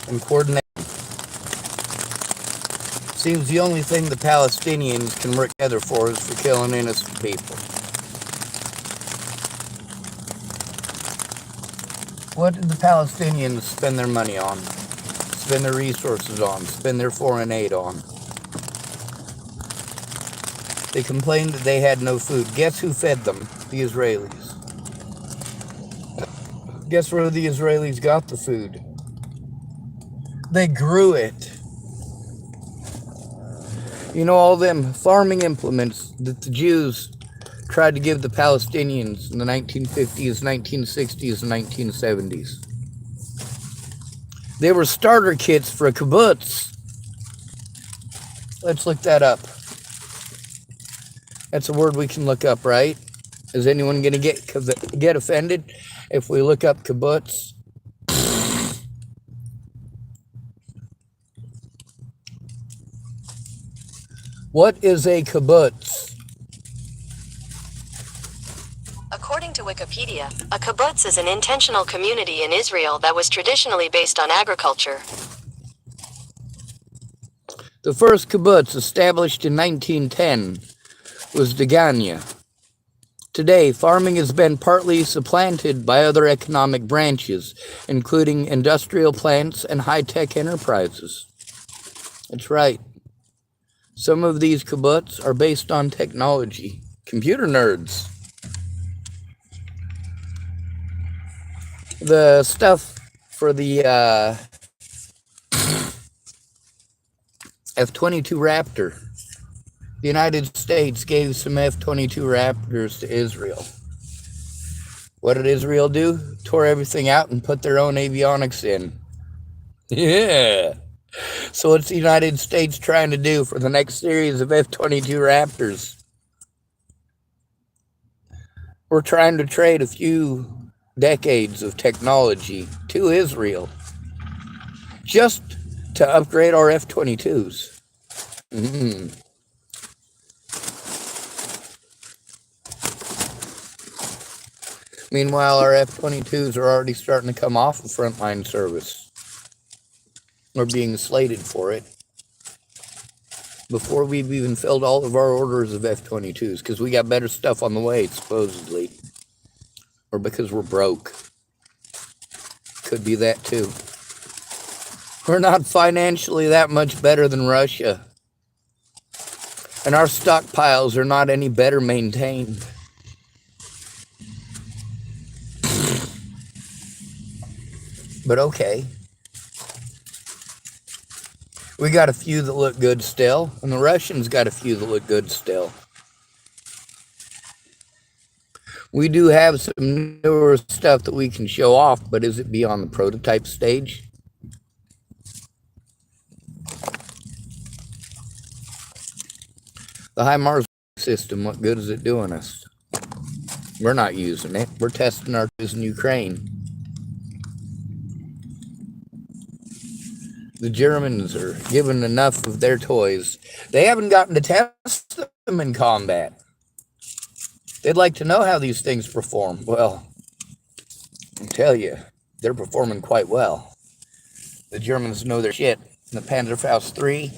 and coordinate. Seems the only thing the Palestinians can work together for is for killing innocent people. What did the Palestinians spend their money on? Spend their resources on? Spend their foreign aid on? They complained that they had no food. Guess who fed them? The Israelis. Guess where the Israelis got the food? They grew it. You know, all them farming implements that the Jews tried to give the Palestinians in the 1950s, 1960s, and 1970s. They were starter kits for a kibbutz. Let's look that up. That's a word we can look up, right? Is anyone going to get offended if we look up kibbutz? What is a kibbutz? According to Wikipedia, a kibbutz is an intentional community in Israel that was traditionally based on agriculture. The first kibbutz, established in 1910, was Degania. Today, farming has been partly supplanted by other economic branches, including industrial plants and high-tech enterprises. That's right. Some of these kibbutz are based on technology. Computer nerds. The stuff for the F-22 Raptor. The United States gave some F-22 Raptors to Israel. What did Israel do? Tore everything out and put their own avionics in. Yeah. So what's the United States trying to do for the next series of F-22 Raptors? We're trying to trade a few decades of technology to Israel just to upgrade our F-22s. Meanwhile, our F-22s are already starting to come off of frontline service. We're being slated for it before we've even filled all of our orders of F-22s, because we got better stuff on the way, supposedly. Or because we're broke. Could be that too. We're not financially that much better than Russia. And our stockpiles are not any better maintained. But okay. We got a few that look good still, and the Russians got a few that look good still. We do have some newer stuff that we can show off, but is it beyond the prototype stage? The HIMARS system, what good is it doing us? We're not using it. We're testing our in Ukraine. The Germans are given enough of their toys. They haven't gotten to test them in combat. They'd like to know how these things perform. Well, I tell you, they're performing quite well. The Germans know their shit. The Panzerfaust 3,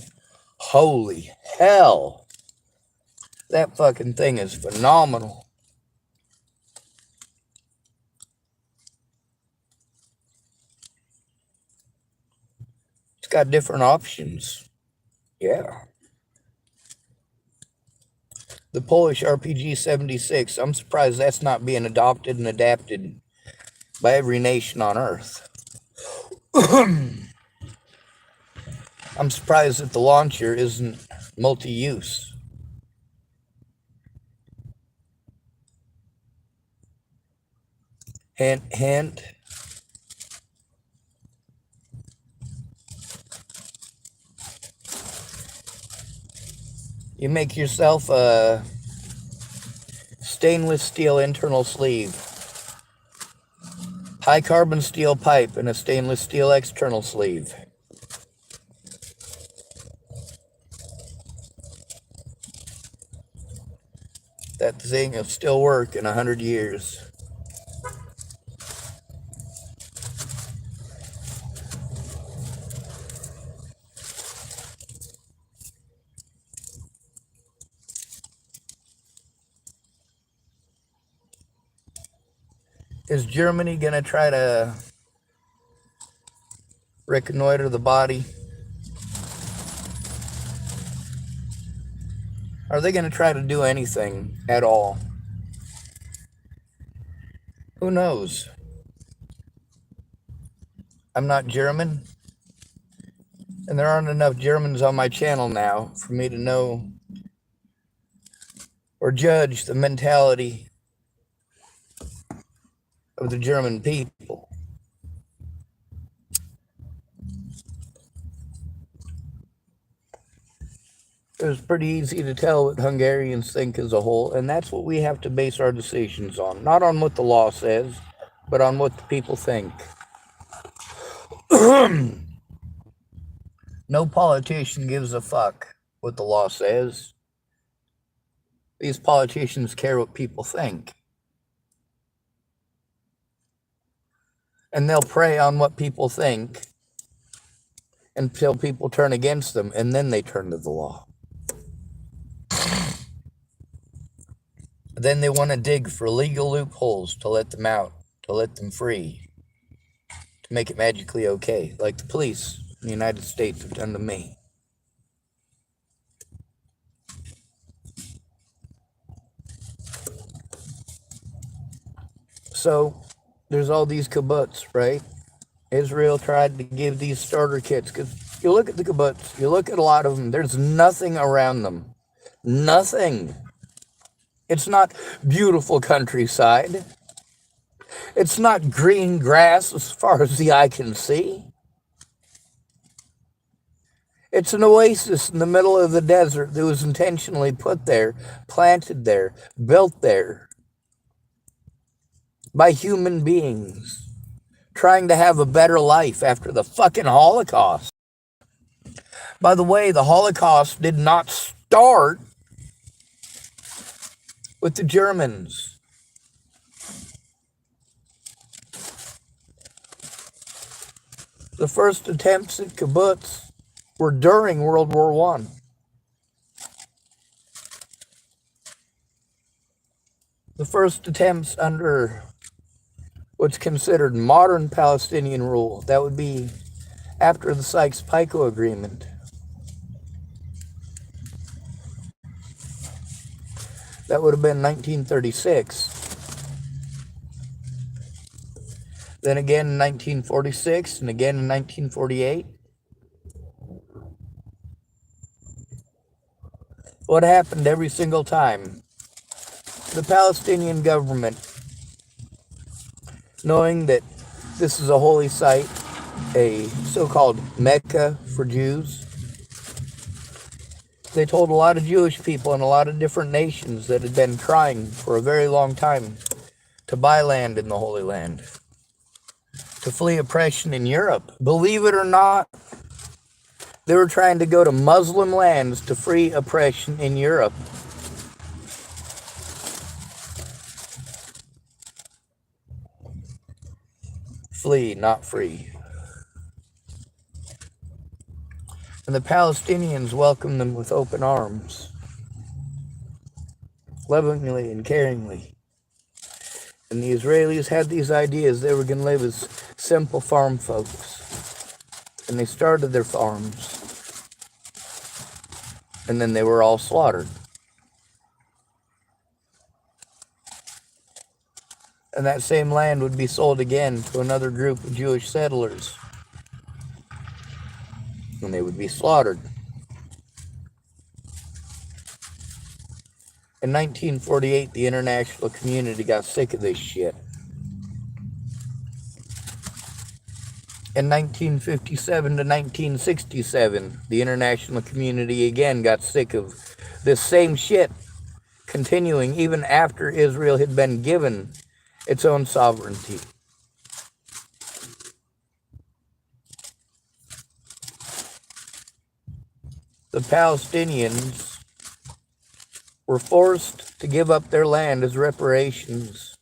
holy hell. That fucking thing is phenomenal. It's got different options. Yeah. The Polish RPG-76, I'm surprised that's not being adopted and adapted by every nation on Earth. I'm surprised that the launcher isn't multi-use. Hint, hint. You make yourself a stainless steel internal sleeve, high carbon steel pipe, and a stainless steel external sleeve. That thing will still work in 100 years. Is Germany going to try to reconnoiter the body? Are they going to try to do anything at all? Who knows? I'm not German, and there aren't enough Germans on my channel now for me to know or judge the mentality of the German people. It was pretty easy to tell what Hungarians think as a whole, and that's what we have to base our decisions on. Not on what the law says, but on what the people think. No politician gives a fuck what the law says. These politicians care what people think. And they'll prey on what people think until people turn against them, and then they turn to the law. Then they want to dig for legal loopholes to let them out, to let them free, to make it magically okay, like the police in the United States have done to me. So there's all these kibbutz, right? Israel tried to give these starter kits, because you look at the kibbutz, you look at a lot of them, there's nothing around them. Nothing. It's not beautiful countryside. It's not green grass as far as the eye can see. It's an oasis in the middle of the desert that was intentionally put there, planted there, built there by human beings trying to have a better life after the fucking Holocaust. By the way, the Holocaust did not start with the Germans. The first attempts at kibbutz were during World War I. The first attempts under what's considered modern Palestinian rule, that would be after the Sykes-Picot Agreement. That would have been 1936. Then again in 1946, and again in 1948. What happened every single time? The Palestinian government, knowing that this is a holy site, a so-called Mecca for Jews, they told a lot of Jewish people in a lot of different nations that had been trying for a very long time to buy land in the Holy Land, to flee oppression in Europe. Believe it or not, they were trying to go to Muslim lands to free oppression in Europe. Flee, not free. And the Palestinians welcomed them with open arms, lovingly and caringly. And the Israelis had these ideas they were going to live as simple farm folks. And they started their farms. And then they were all slaughtered. And that same land would be sold again to another group of Jewish settlers. And they would be slaughtered. In 1948, the international community got sick of this shit. In 1957 to 1967, the international community again got sick of this same shit continuing even after Israel had been given its own sovereignty. The Palestinians were forced to give up their land as reparations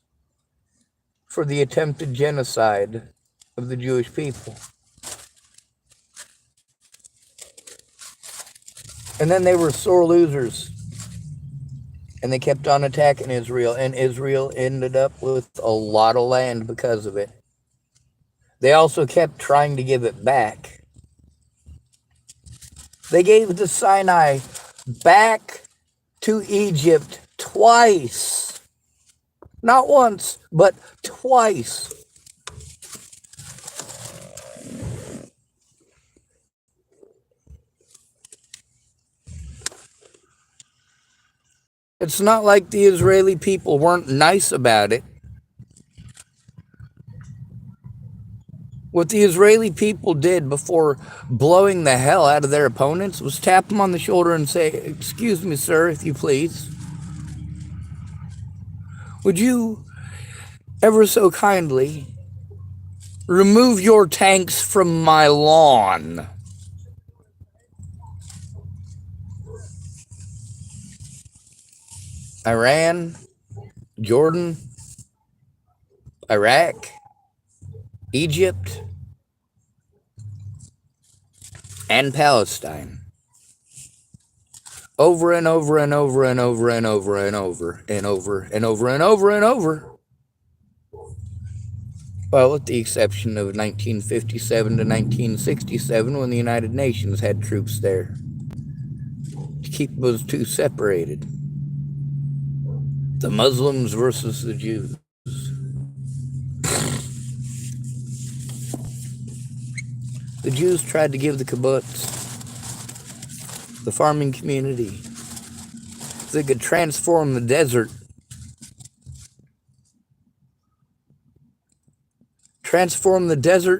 for the attempted genocide of the Jewish people. And then they were sore losers And they kept on attacking Israel, and Israel ended up with a lot of land because of it. They also kept trying to give it back. They gave the Sinai back to Egypt twice. Not once, but twice. It's not like the Israeli people weren't nice about it. What the Israeli people did before blowing the hell out of their opponents was tap them on the shoulder and say, "Excuse me, sir, if you please. Would you ever so kindly remove your tanks from my lawn?" Iran, Jordan, Iraq, Egypt, and Palestine. Over and over and over and over and over and over and over and over and over and over. Well, with the exception of 1957 to 1967, when the United Nations had troops there to keep those two separated. The Muslims versus the Jews. The Jews tried to give the kibbutz, the farming community, they could transform the desert,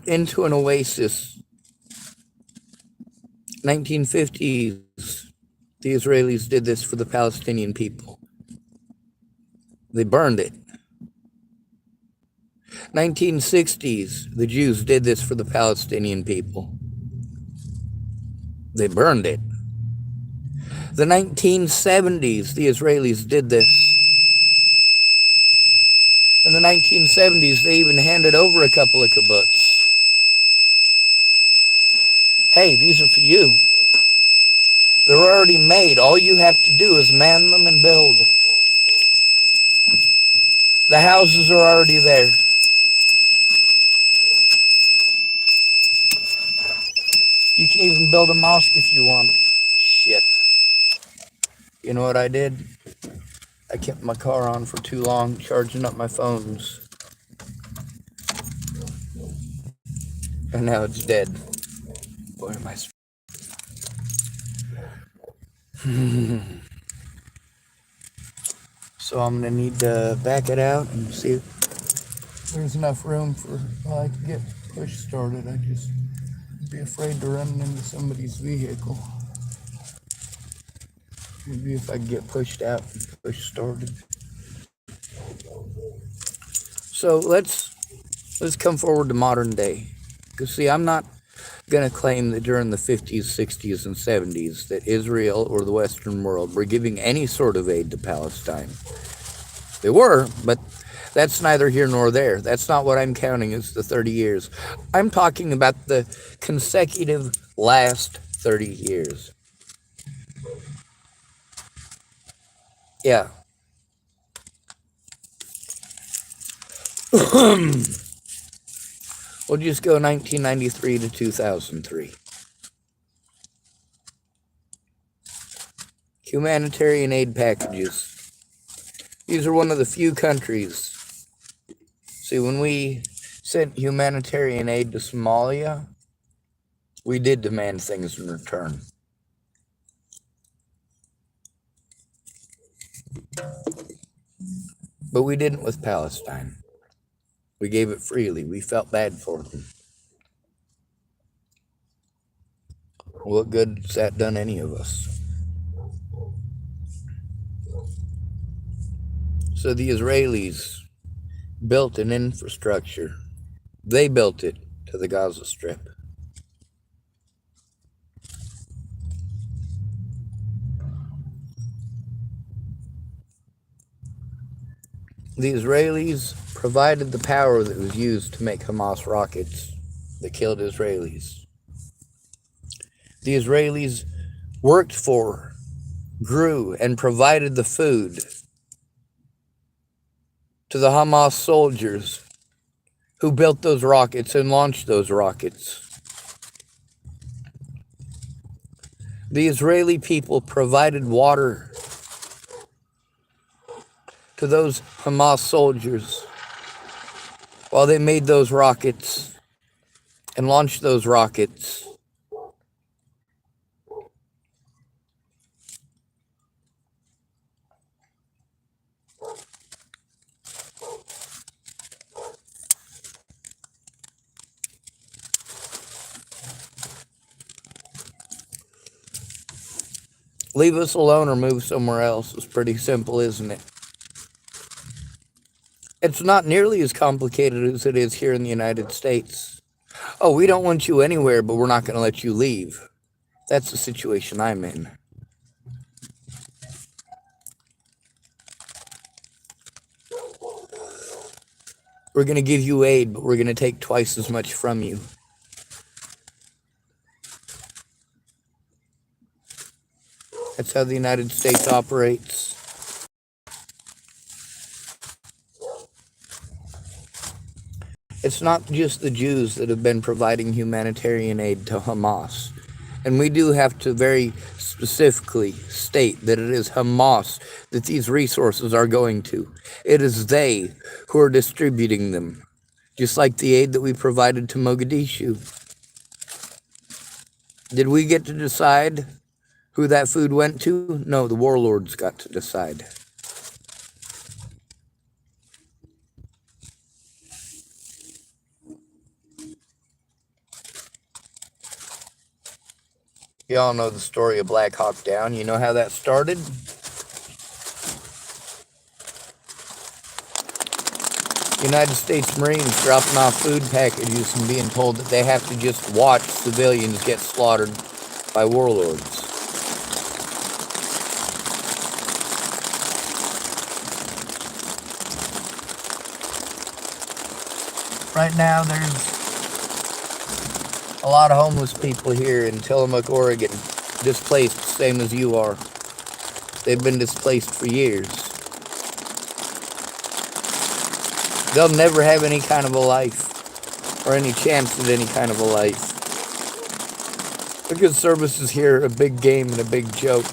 into an oasis. 1950s, the Israelis did this for the Palestinian people. They burned it. 1960s, the Jews did this for the Palestinian people. They burned it. The 1970s, the Israelis did this. In the 1970s, they even handed over a couple of kibbutz. Hey, these are for you. They're already made. All you have to do is man them and build. The houses are already there. You can even build a mosque if you want. Shit. You know what I did? I kept my car on for too long, charging up my phones. And now it's dead. Boy, am I... So I'm going to need to back it out and see if there's enough room for I can get push started. I just be afraid to run into somebody's vehicle. Maybe if I can get pushed out and push started. So let's come forward to modern day. Because see, I'm not going to claim that during the 50s, 60s, and 70s that Israel or the Western world were giving any sort of aid to Palestine. They were, but that's neither here nor there. That's not what I'm counting as the 30 years. I'm talking about the consecutive last 30 years. Yeah. We'll just go 1993 to 2003. Humanitarian aid packages. These are one of the few countries. See, when we sent humanitarian aid to Somalia, we did demand things in return. But we didn't with Palestine. We gave it freely. We felt bad for them. What good has that done any of us? So the Israelis built an infrastructure. They built it to the Gaza Strip. The Israelis provided the power that was used to make Hamas rockets that killed Israelis. The Israelis worked for, grew, and provided the food to the Hamas soldiers who built those rockets and launched those rockets. The Israeli people provided water to those Hamas soldiers while they made those rockets and launched those rockets. Leave us alone or move somewhere else. It's pretty simple, isn't it? It's not nearly as complicated as it is here in the United States. Oh, we don't want you anywhere, but we're not going to let you leave. That's the situation I'm in. We're going to give you aid, but we're going to take twice as much from you. That's how the United States operates. It's not just the Jews that have been providing humanitarian aid to Hamas. And we do have to very specifically state that it is Hamas that these resources are going to. It is they who are distributing them, just like the aid that we provided to Mogadishu. Did we get to decide who that food went to? No, the warlords got to decide. Y'all know the story of Black Hawk Down. You know how that started? United States Marines dropping off food packages and being told that they have to just watch civilians get slaughtered by warlords. Right now, there's a lot of homeless people here in Tillamook, Oregon, displaced, same as you are. They've been displaced for years. They'll never have any kind of a life, or any chance at any kind of a life. Because services here are a big game and a big joke.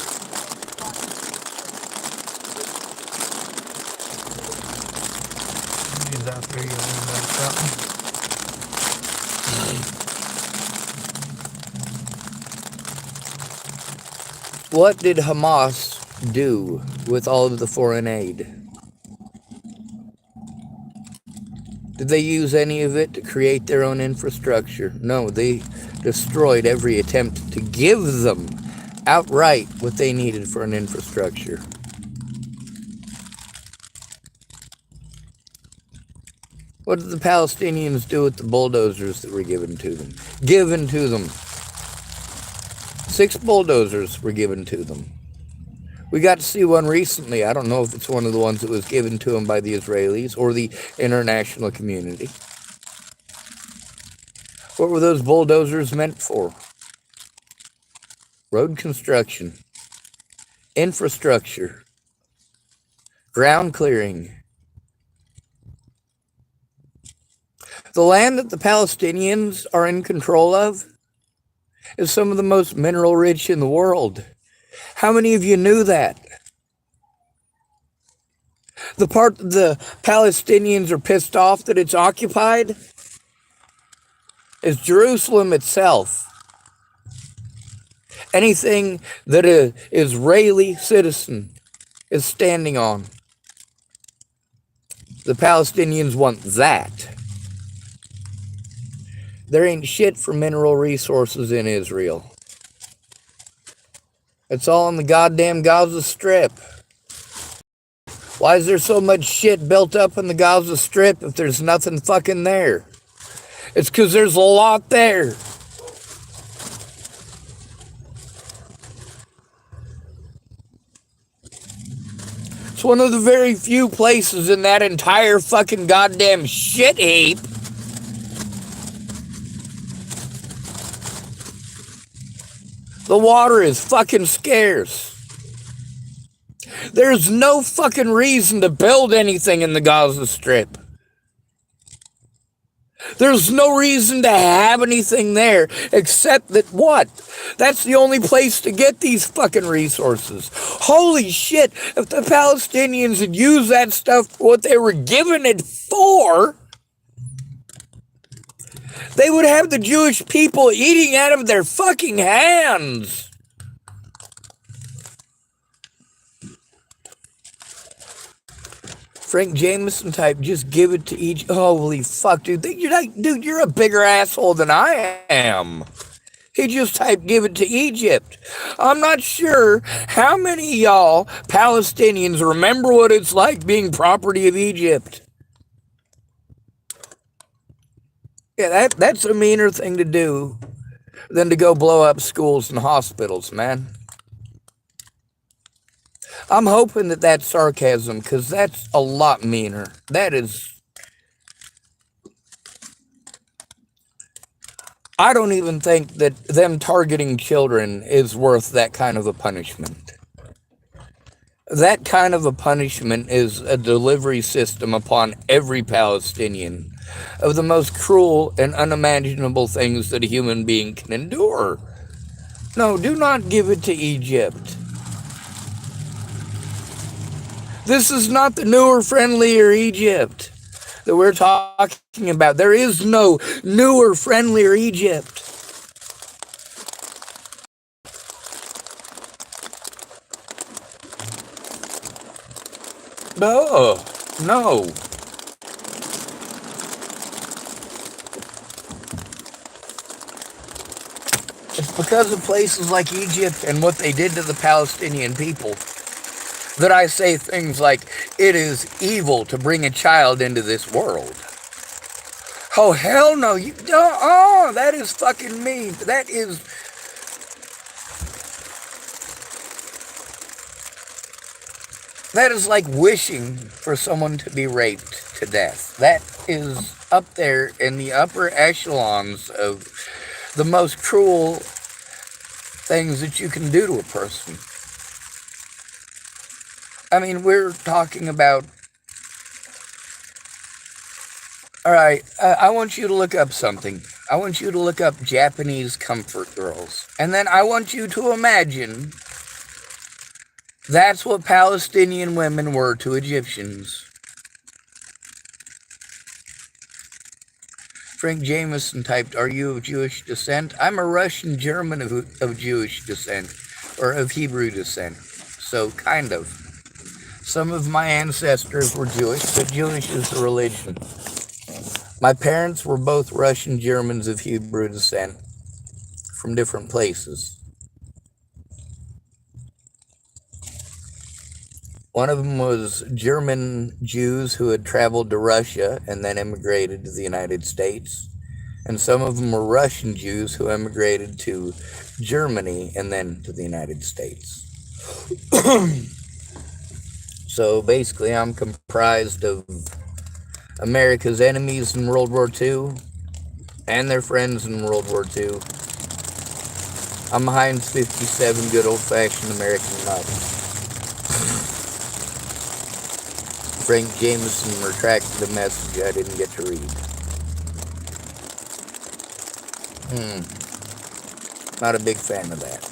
What did Hamas do with all of the foreign aid? Did they use any of it to create their own infrastructure? No, they destroyed every attempt to give them outright what they needed for an infrastructure. What did the Palestinians do with the bulldozers that were given to them? Given to them. 6 bulldozers were given to them. We got to see one recently. I don't know if it's one of the ones that was given to them by the Israelis or the international community. What were those bulldozers meant for? Road construction, infrastructure, ground clearing. The land that the Palestinians are in control of is some of the most mineral rich in the world. How many of you knew that? The part that the Palestinians are pissed off that it's occupied is Jerusalem itself. Anything that an Israeli citizen is standing on, the Palestinians want that. There ain't shit for mineral resources in Israel. It's all on the goddamn Gaza Strip. Why is there so much shit built up in the Gaza Strip if there's nothing fucking there? It's because there's a lot there. It's one of the very few places in that entire fucking goddamn shit heap the water is fucking scarce. There's no fucking reason to build anything in the Gaza Strip. There's no reason to have anything there except that what? That's the only place to get these fucking resources. Holy shit, if the Palestinians had used that stuff for what they were given it for, they would have the Jewish people eating out of their fucking hands. Frank Jameson type, just give it to each. Holy fuck, dude. You're a bigger asshole than I am. He just typed, give it to Egypt. I'm not sure how many of y'all Palestinians remember what it's like being property of Egypt. Yeah, that's a meaner thing to do than to go blow up schools and hospitals, man. I'm hoping that that's sarcasm, because that's a lot meaner. That is... I don't even think that them targeting children is worth that kind of a punishment. That kind of a punishment is a delivery system upon every Palestinian of the most cruel and unimaginable things that a human being can endure. No, do not give it to Egypt. This is not the newer, friendlier Egypt that we're talking about. There is no newer, friendlier Egypt. No. It's because of places like Egypt and what they did to the Palestinian people that I say things like, it is evil to bring a child into this world. Oh, hell no, you don't. Oh, that is fucking mean. That is like wishing for someone to be raped to death. That is up there in the upper echelons of the most cruel things that you can do to a person. I mean, we're talking about... All right, I want you to look up something. I want you to look up Japanese comfort girls. And then I want you to imagine that's what Palestinian women were to Egyptians. Frank Jameson typed, are you of Jewish descent? I'm a Russian German of Jewish descent, or of Hebrew descent. So, kind of. Some of my ancestors were Jewish, but Jewish is a religion. My parents were both Russian Germans of Hebrew descent from different places. One of them was German Jews who had traveled to Russia and then immigrated to the United States. And some of them were Russian Jews who immigrated to Germany and then to the United States. So basically, I'm comprised of America's enemies in World War II and their friends in World War II. I'm a Heinz 57 good old-fashioned American nut. Frank Jameson retracted the message I didn't get to read. Not a big fan of that.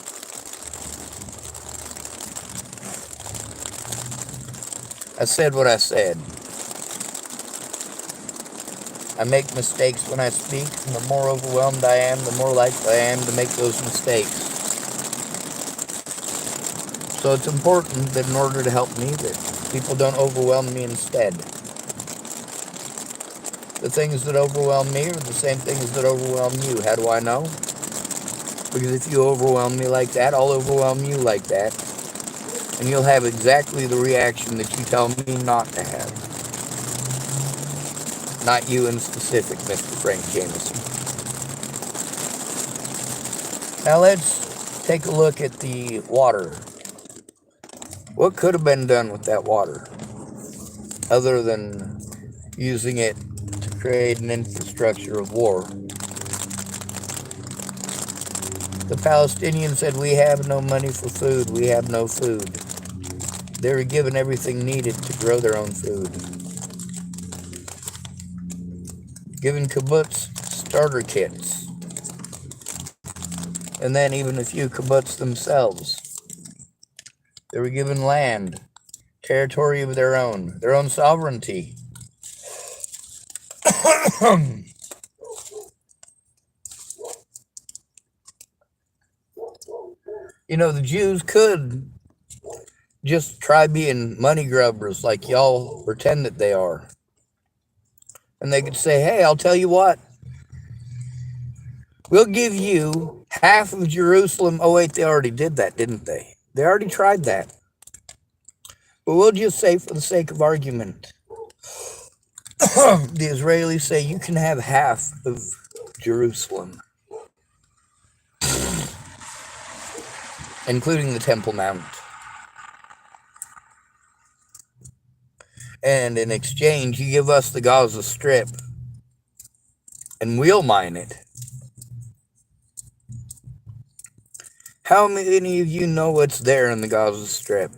I said what I said. I make mistakes when I speak, and the more overwhelmed I am, the more likely I am to make those mistakes. So it's important that in order to help me, that people don't overwhelm me instead. The things that overwhelm me are the same things that overwhelm you. How do I know? Because if you overwhelm me like that, I'll overwhelm you like that. And you'll have exactly the reaction that you tell me not to have. Not you in specific, Mr. Frank Jameson. Now let's take a look at the water. What could have been done with that water? Other than using it to create an infrastructure of war. The Palestinians said, we have no money for food, we have no food. They were given everything needed to grow their own food. Given kibbutz starter kits. And then even a few kibbutz themselves. They were given land, territory of their own sovereignty. You know, the Jews could just try being money grubbers like y'all pretend that they are. And they could say, hey, I'll tell you what. We'll give you half of Jerusalem. Oh, wait, they already did that, didn't they? They already tried that. But we'll just say, for the sake of argument, the Israelis say you can have half of Jerusalem, including the Temple Mount. And in exchange, you give us the Gaza Strip, and we'll mine it. How many of you know what's there in the Gaza Strip?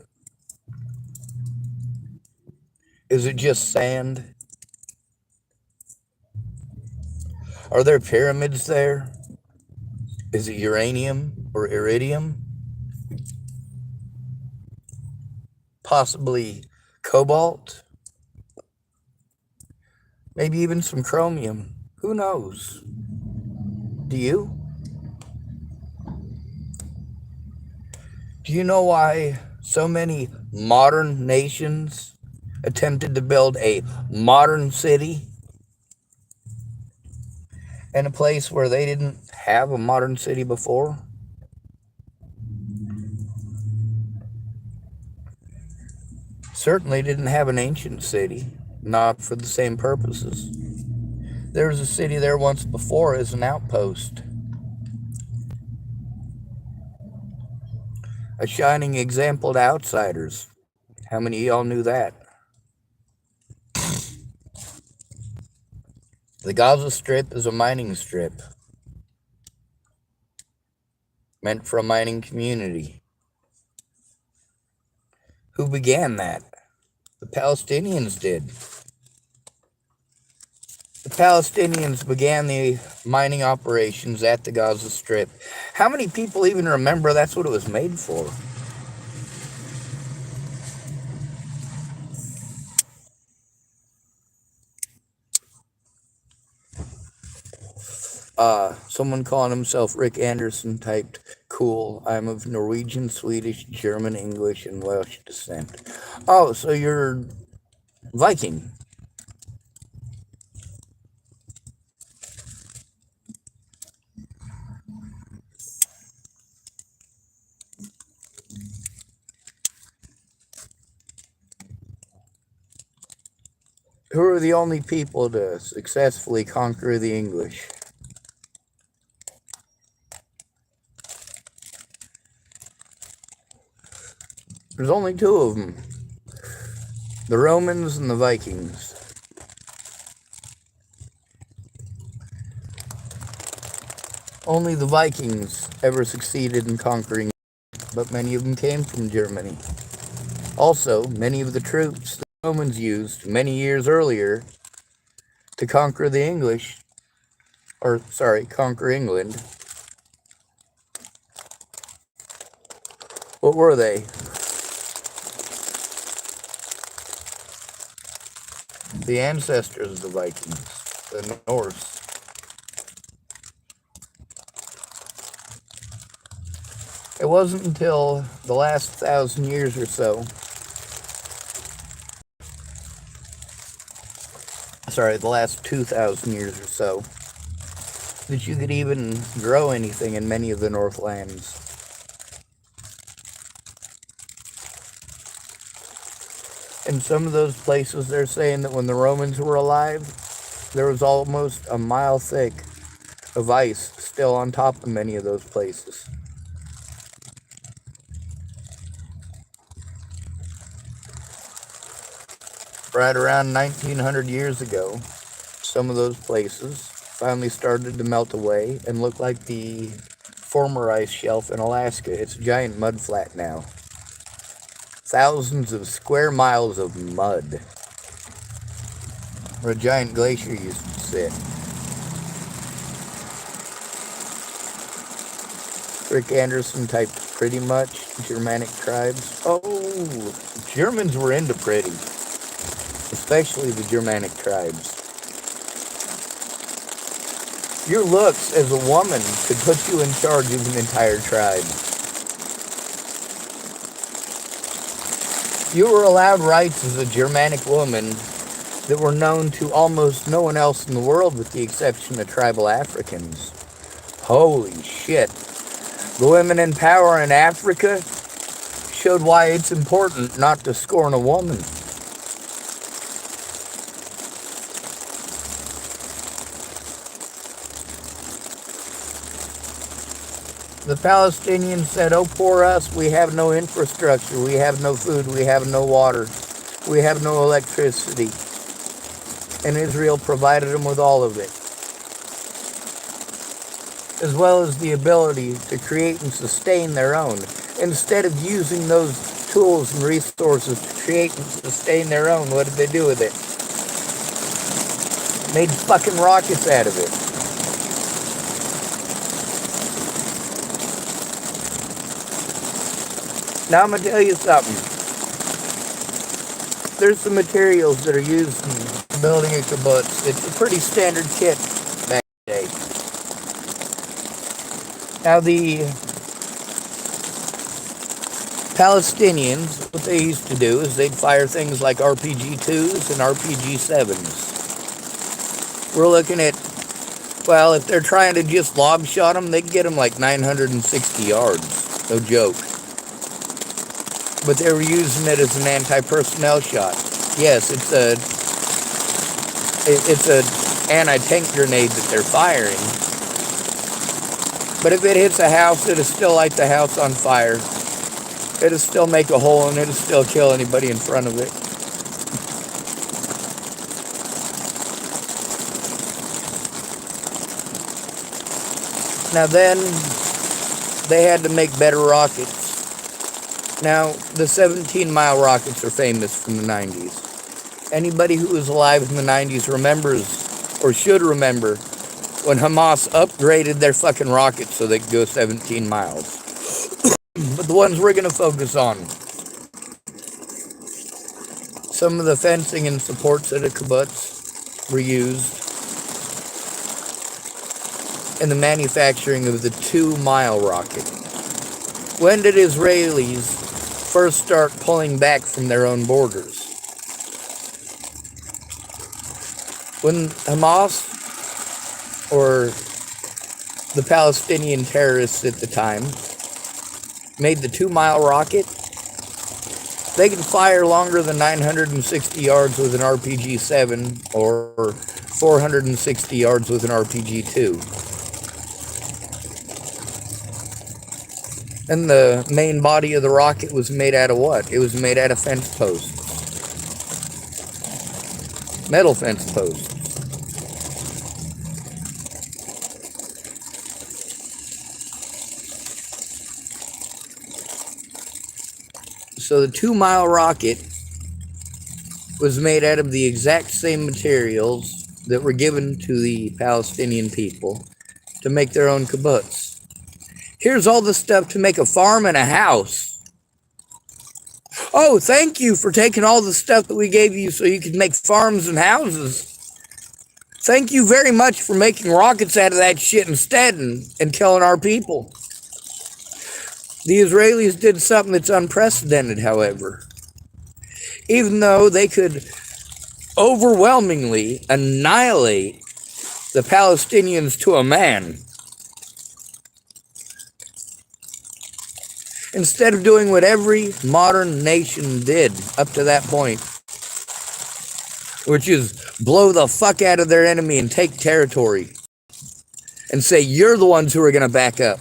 Is it just sand? Are there pyramids there? Is it uranium or iridium? Possibly cobalt? Maybe even some chromium. Who knows? Do you? Do you know why so many modern nations attempted to build a modern city in a place where they didn't have a modern city before? Certainly didn't have an ancient city, not for the same purposes. There was a city there once before as an outpost. A shining example to outsiders. How many of y'all knew that? The Gaza Strip is a mining strip meant for a mining community. Who began that? The Palestinians did. The Palestinians began the mining operations at the Gaza Strip. How many people even remember that's what it was made for? Someone calling himself Rick Anderson typed, cool, I'm of Norwegian, Swedish, German, English, and Welsh descent. Oh, so you're Viking. Who are the only people to successfully conquer the English? There's only two of them. The Romans and the Vikings. Only the Vikings ever succeeded in conquering, but many of them came from Germany. Also, many of the troops the Romans used many years earlier to conquer the English, conquer England. What were they? The ancestors of the Vikings, the Norse. It wasn't until the last 1,000 years or so, the last 2,000 years or so, that you could even grow anything in many of the Northlands. In some of those places, they're saying that when the Romans were alive, there was almost a mile thick of ice still on top of many of those places. Right around 1900 years ago, some of those places finally started to melt away and look like the former ice shelf in Alaska. It's a giant mud flat now. thousands of square miles of mud where a giant glacier used to sit. Rick Anderson typed pretty much Germanic tribes. Oh, Germans were into pretty, especially the Germanic tribes. Your looks as a woman could put you in charge of an entire tribe. You were allowed rights as a Germanic woman that were known to almost no one else in the world with the exception of tribal Africans. Holy shit. The women in power in Africa showed why it's important not to scorn a woman. The Palestinians said, oh, poor us, we have no infrastructure, we have no food, we have no water, we have no electricity. And Israel provided them with all of it, as well as the ability to create and sustain their own. Instead of using those tools and resources to create and sustain their own, what did they do with it? Made fucking rockets out of it. Now I'm going to tell you something. There's some materials that are used in building a kibbutz. It's a pretty standard kit back in the day. Now the Palestinians, what they used to do is they'd fire things like RPG-2s and RPG-7s. We're looking at, well, if they're trying to just lob shot them, they'd get them like 960 yards. No joke. But they were using it as an anti-personnel shot. Yes, it's a anti-tank grenade that they're firing. But if it hits a house, it'll still light the house on fire. It'll still make a hole and it'll still kill anybody in front of it. Now then, they had to make better rockets. Now, the 17-mile rockets are famous from the 90s. Anybody who was alive in the 90s remembers, or should remember, when Hamas upgraded their fucking rockets so they could go 17 miles. But the ones we're going to focus on, some of the fencing and supports at a kibbutz were used in the manufacturing of the 2-mile rocket. When did Israelis first start pulling back from their own borders? When Hamas, or the Palestinian terrorists at the time, made the 2-mile rocket, they could fire longer than 960 yards with an RPG-7 or 460 yards with an RPG-2. And the main body of the rocket was made out of what? It was made out of fence posts. Metal fence posts. So the 2-mile rocket was made out of the exact same materials that were given to the Palestinian people to make their own kibbutz. Here's all the stuff to make a farm and a house. Oh, thank you for taking all the stuff that we gave you so you could make farms and houses. Thank you very much for making rockets out of that shit instead and killing our people. The Israelis did something that's unprecedented, however. Even though they could overwhelmingly annihilate the Palestinians to a man, instead of doing what every modern nation did up to that point, which is blow the fuck out of their enemy and take territory and say, you're the ones who are going to back up.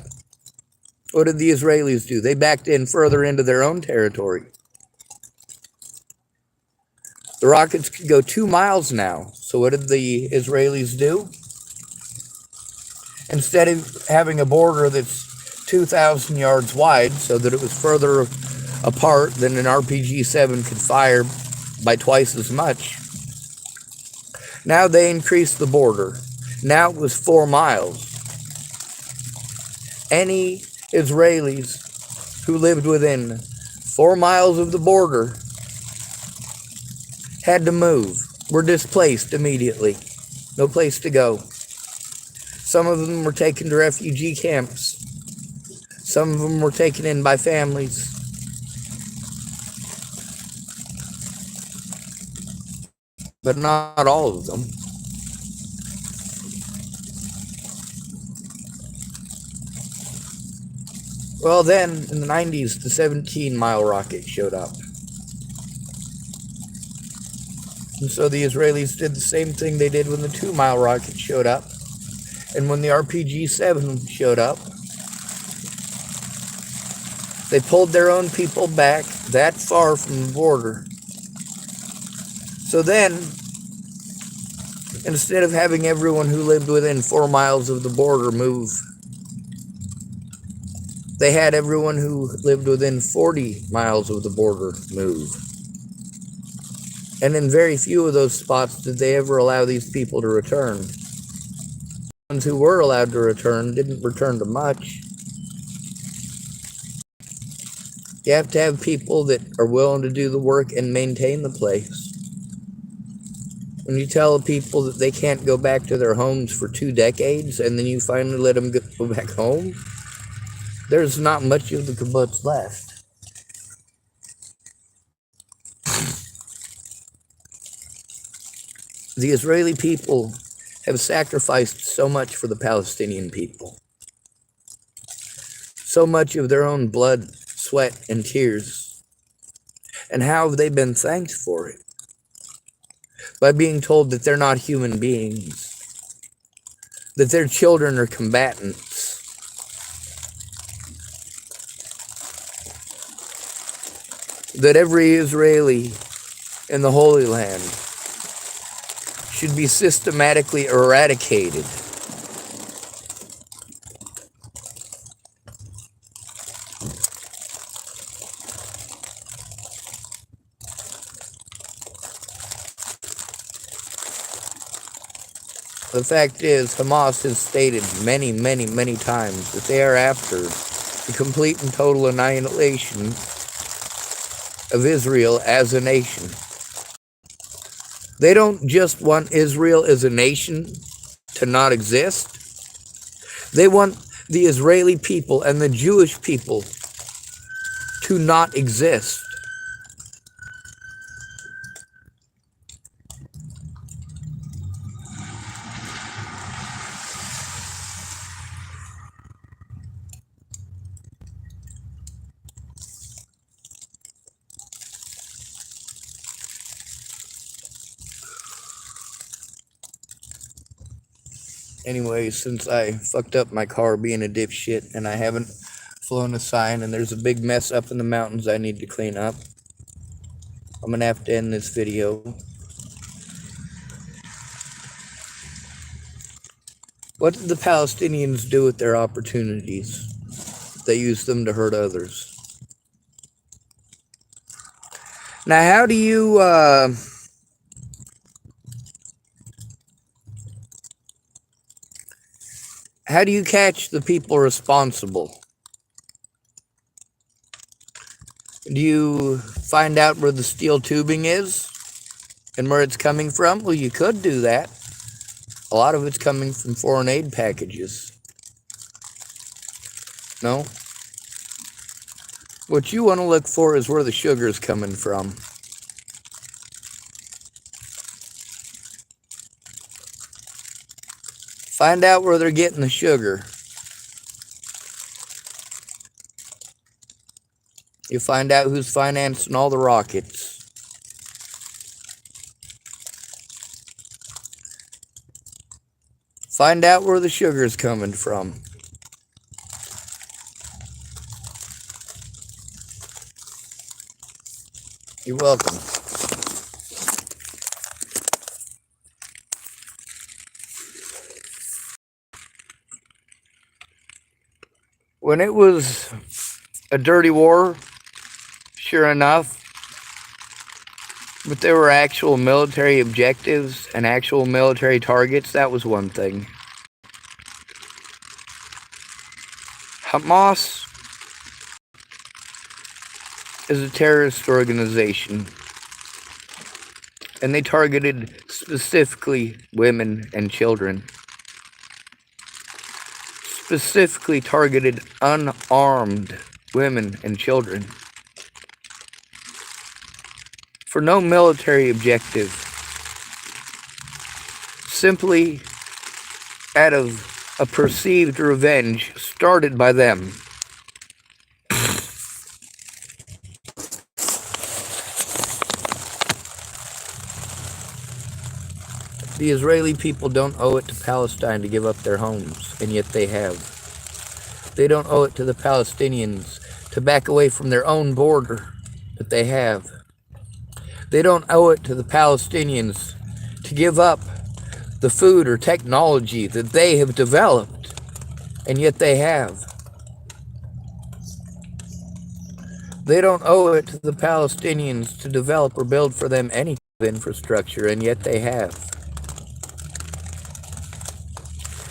What did the Israelis do? They backed in further into their own territory. The rockets could go 2 miles now. So what did the Israelis do? Instead of having a border that's 2,000 yards wide so that it was further apart than an RPG-7 could fire by twice as much. Now they increased the border. Now it was 4 miles. Any Israelis who lived within 4 miles of the border had to move, were displaced immediately. No place to go. Some of them were taken to refugee camps. Some of them were taken in by families. But not all of them. Well, then, in the 90s, the 17-mile rocket showed up. And so the Israelis did the same thing they did when the 2-mile rocket showed up. And when the RPG-7 showed up, they pulled their own people back that far from the border. So then, instead of having everyone who lived within 4 miles of the border move, they had everyone who lived within 40 miles of the border move. And in very few of those spots did they ever allow these people to return. The ones who were allowed to return didn't return to much. You have to have people that are willing to do the work and maintain the place. When you tell people that they can't go back to their homes for 2 decades and then you finally let them go back home, there's not much of the kibbutz left. The Israeli people have sacrificed so much for the Palestinian people. So much of their own blood, sweat, and tears. And how have they been thanked for it? By being told that they're not human beings. That their children are combatants. That every Israeli in the Holy Land should be systematically eradicated. The fact is, Hamas has stated many, many, many times that they are after the complete and total annihilation of Israel as a nation. They don't just want Israel as a nation to not exist. They want the Israeli people and the Jewish people to not exist. Anyway, since I fucked up my car being a dipshit and I haven't flown a sign and there's a big mess up in the mountains I need to clean up, I'm gonna have to end this video. What did the Palestinians do with their opportunities? They used them to hurt others. Now, how do you catch the people responsible? Do you find out where the steel tubing is and where it's coming from? Well, you could do that. A lot of it's coming from foreign aid packages. No? What you want to look for is where the sugar's coming from. Find out where they're getting the sugar. You find out who's financing all the rockets. Find out where the sugar's coming from. You're welcome. When it was a dirty war, Sure enough, but there were actual military objectives and actual military targets. That was one thing. Hamas is a terrorist organization, and they targeted specifically women and children. Specifically targeted unarmed women and children for no military objective, simply out of a perceived revenge started by them. The Israeli people don't owe it to Palestine to give up their homes, and yet they have. They don't owe it to the Palestinians to back away from their own border, but they have. They don't owe it to the Palestinians to give up the food or technology that they have developed, and yet they have. They don't owe it to the Palestinians to develop or build for them any infrastructure, and yet they have.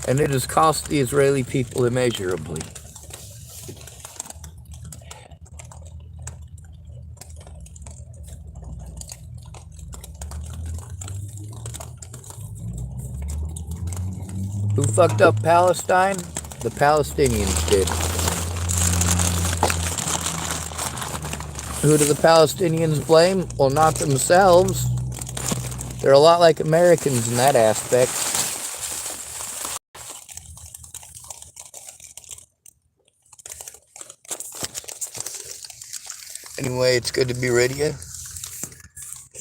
And it has cost the Israeli people immeasurably. Who fucked up Palestine? The Palestinians did. Who do the Palestinians blame? Well, not themselves. They're a lot like Americans in that aspect. Anyway, it's good to be with you.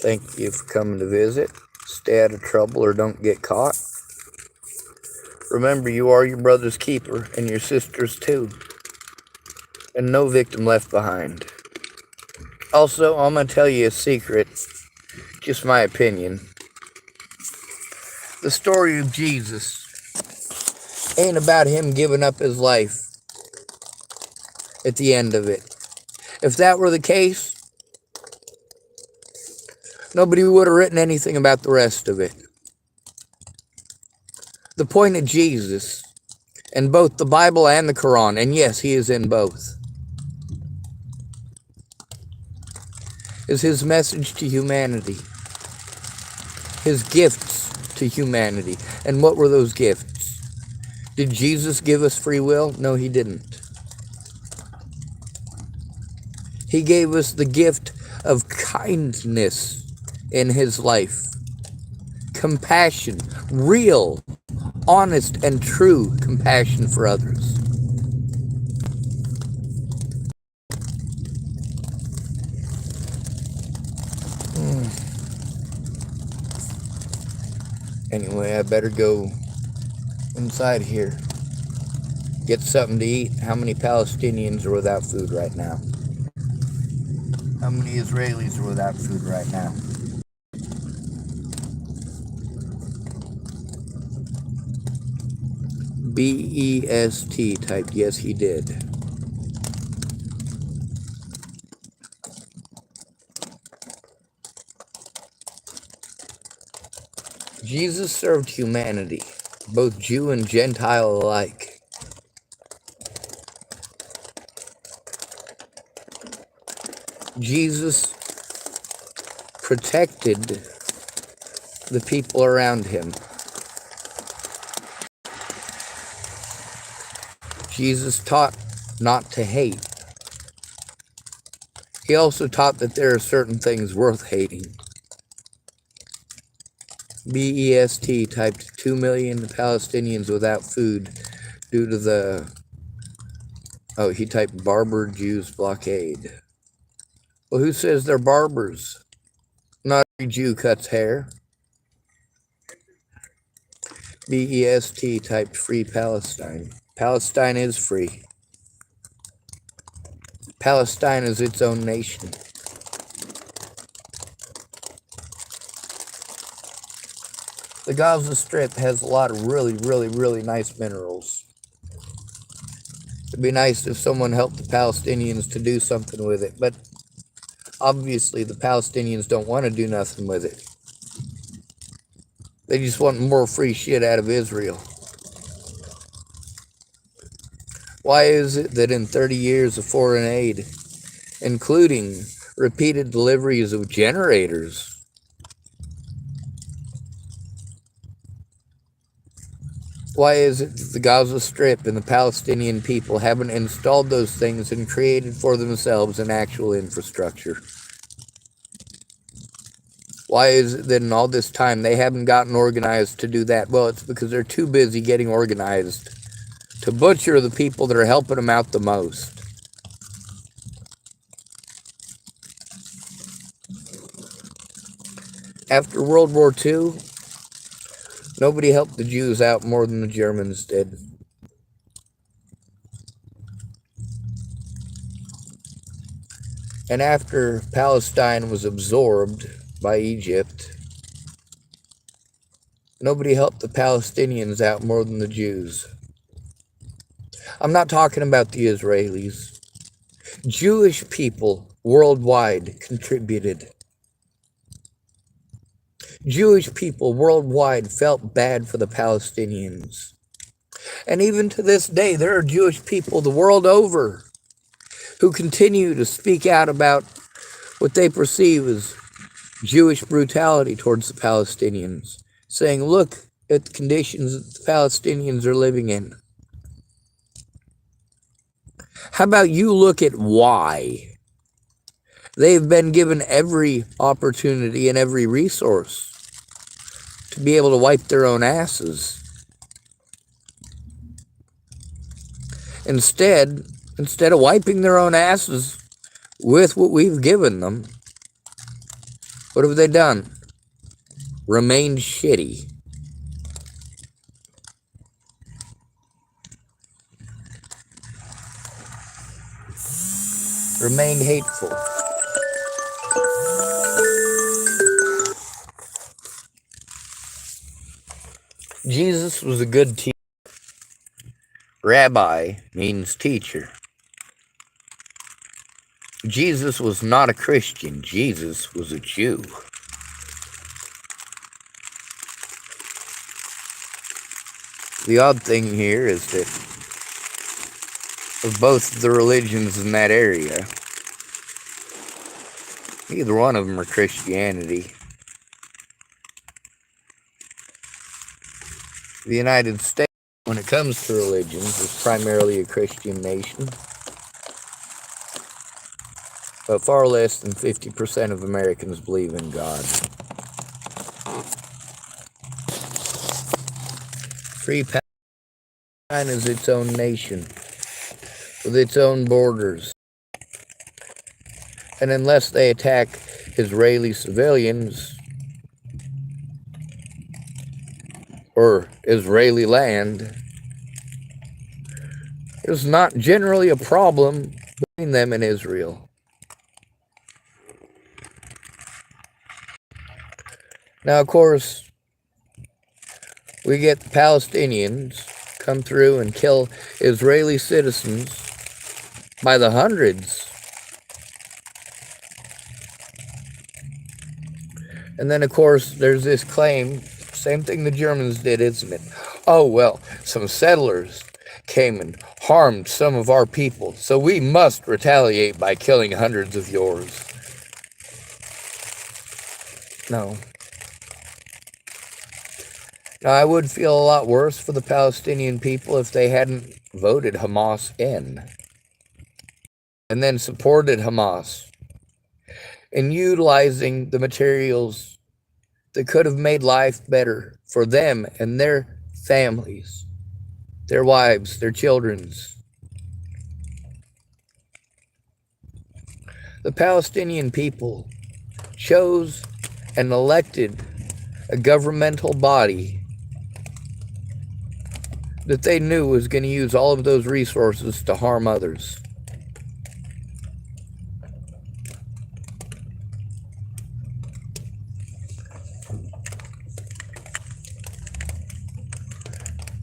Thank you for coming to visit. Stay out of trouble or don't get caught. Remember, you are your brother's keeper and your sister's too. And no victim left behind. Also, I'm going to tell you a secret. Just my opinion. The story of Jesus ain't about him giving up his life at the end of it. If that were the case, nobody would have written anything about the rest of it. The point of Jesus, in both the Bible and the Quran, and yes, he is in both, is his message to humanity, his gifts to humanity. And what were those gifts? Did Jesus give us free will? No, he didn't. He gave us the gift of kindness in his life, compassion, real, honest, and true compassion for others. Anyway, I better go inside here. Get something to eat. How many Palestinians are without food right now? How many Israelis are without food right now? BEST typed, yes, he did. Jesus served humanity, both Jew and Gentile alike. Jesus protected the people around him. Jesus taught not to hate. He also taught that there are certain things worth hating. BEST typed 2 million Palestinians without food due to the... Oh, he typed Barber Jews blockade. Well, who says they're barbers? Not every Jew cuts hair. BEST typed free Palestine. Palestine is free. Palestine is its own nation. The Gaza Strip has a lot of really, really, really nice minerals. It'd be nice if someone helped the Palestinians to do something with it, but Obviously, the Palestinians don't want to do nothing with it. They just want more free shit out of Israel. Why is it that in 30 years of foreign aid, including repeated deliveries of generators, why is it that the Gaza Strip and the Palestinian people haven't installed those things and created for themselves an actual infrastructure? Why is it that in all this time they haven't gotten organized to do that? Well, it's because they're too busy getting organized to butcher the people that are helping them out the most. After World War II, nobody helped the Jews out more than the Germans did. And after Palestine was absorbed by Egypt, nobody helped the Palestinians out more than the Jews. I'm not talking about the Israelis. Jewish people worldwide contributed. Jewish people worldwide felt bad for the Palestinians. And even to this day, there are Jewish people the world over who continue to speak out about what they perceive as Jewish brutality towards the Palestinians, saying, look at the conditions that the Palestinians are living in. How about you look at why? They've been given every opportunity and every resource to be able to wipe their own asses. Instead of wiping their own asses with what we've given them, what have they done? Remained shitty. Remained hateful. Jesus was a good teacher. Rabbi means teacher. Jesus was not a Christian. Jesus was a Jew. The odd thing here is that of both the religions in that area, neither one of them are Christianity. The United States, when it comes to religions, is primarily a Christian nation. But far less than 50% of Americans believe in God. Free Palestine is its own nation, with its own borders. And unless they attack Israeli civilians or Israeli land, there's not generally a problem between them and Israel. Now, of course, we get the Palestinians come through and kill Israeli citizens by the hundreds. And then, of course, there's this claim, same thing the Germans did, isn't it? Oh, well, some settlers came and harmed some of our people, so we must retaliate by killing hundreds of yours. No. Now, I would feel a lot worse for the Palestinian people if they hadn't voted Hamas in and then supported Hamas in utilizing the materials that could have made life better for them and their families, their wives, their children's. The Palestinian people chose and elected a governmental body that they knew was going to use all of those resources to harm others.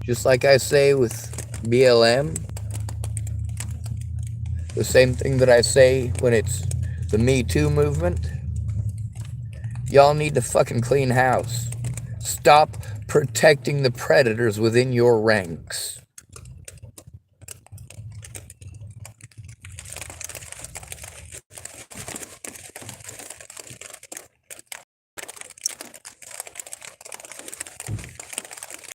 Just like I say with BLM, the same thing that I say when it's The Me Too movement. Y'all need to fucking clean house. Stop protecting the predators within your ranks.